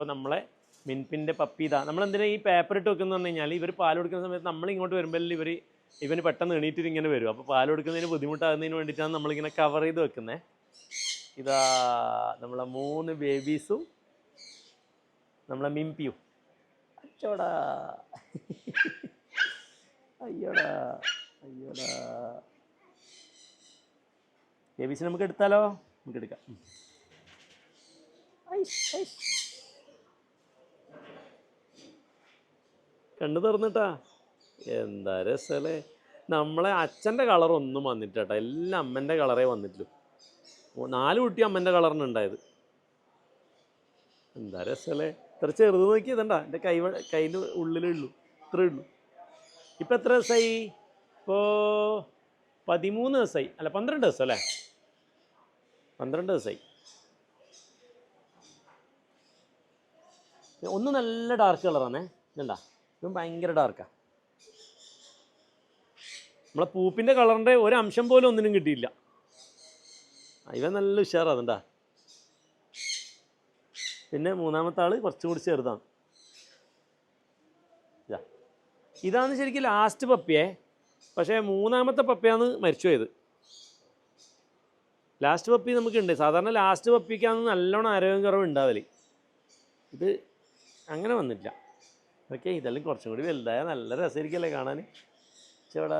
അപ്പോൾ നമ്മളെ മിൻപിൻ്റെ പപ്പി ഇതാ. നമ്മളെന്തിനാ ഈ പേപ്പർ ഇട്ട് വെക്കുന്നത് പറഞ്ഞു കഴിഞ്ഞാൽ ഇവർ പാൽ കൊടുക്കുന്ന സമയത്ത് നമ്മളിങ്ങോട്ട് വരുമ്പോൾ ഇവന് പെട്ടെന്ന് എണീറ്റിട്ട് ഇങ്ങനെ വരും. അപ്പോൾ പാൽ കൊടുക്കുന്നതിന് ബുദ്ധിമുട്ടാകുന്നതിന് വേണ്ടിയിട്ടാണ് നമ്മളിങ്ങനെ കവർ ചെയ്ത് വെക്കുന്നത്. ഇതാ നമ്മളെ 3 ബേബീസും നമ്മളെ മിംപിയും. അച്ചോടാ അയ്യോടാ അയ്യോടാ. ബേബീസിനെ നമുക്ക് എടുത്താലോ? നമുക്ക് എടുക്കാം. കണ്ണു തുറന്നിട്ടാ, എന്താ രസല്ലേ. നമ്മളെ അച്ഛൻ്റെ കളറൊന്നും വന്നിട്ടാ, എല്ലാം അമ്മൻ്റെ കളറേ വന്നിട്ടുള്ളൂ. 4 കുട്ടി അമ്മൻ്റെ കളറിന് ഉണ്ടായത്. എന്താ രസല്ലേ. ഇത്ര ചെറുത് നോക്കി ഇതണ്ട, എൻ്റെ കയ്യിൽ ഉള്ളിലുള്ളൂ, ഇത്രേ ഉള്ളൂ. ഇപ്പം എത്ര ദിവസമായി? ഇപ്പോൾ 13 ദിവസമായി, അല്ല 12 ദിവസം അല്ലേ? 12 ദിവസമായി. ഒന്ന് നല്ല ഡാർക്ക് കളറാണേ, ഇതുണ്ടാ, ഇതും ഭയങ്കര ഡാർക്കാണ്. നമ്മളെ പൂപ്പിൻ്റെ കളറിൻ്റെ ഒരു അംശം പോലും ഒന്നിനും കിട്ടിയില്ല. ഇവൻ നല്ല ഉഷാറാണ് അതുണ്ടാ. പിന്നെ 3ാമത്തെ ആൾ കുറച്ചും കൂടി ചെറുതാണ്. ഇതാണ് ശരിക്കും ലാസ്റ്റ് പപ്പിയെ, പക്ഷേ 3ാമത്തെ പപ്പിയാണ് മരിച്ചു പോയത്. ലാസ്റ്റ് പപ്പി നമുക്കുണ്ട്. സാധാരണ ലാസ്റ്റ് പപ്പിക്കാണ് നല്ലോണം ആരോഗ്യം കുറവ് ഉണ്ടാവല്. ഇത് അങ്ങനെ വന്നിട്ടില്ല. ഓക്കെ, ഇതെല്ലാം കുറച്ചും കൂടി വലുതായ നല്ല രസമായിരിക്കല്ലേ കാണാൻ. ചേടാ.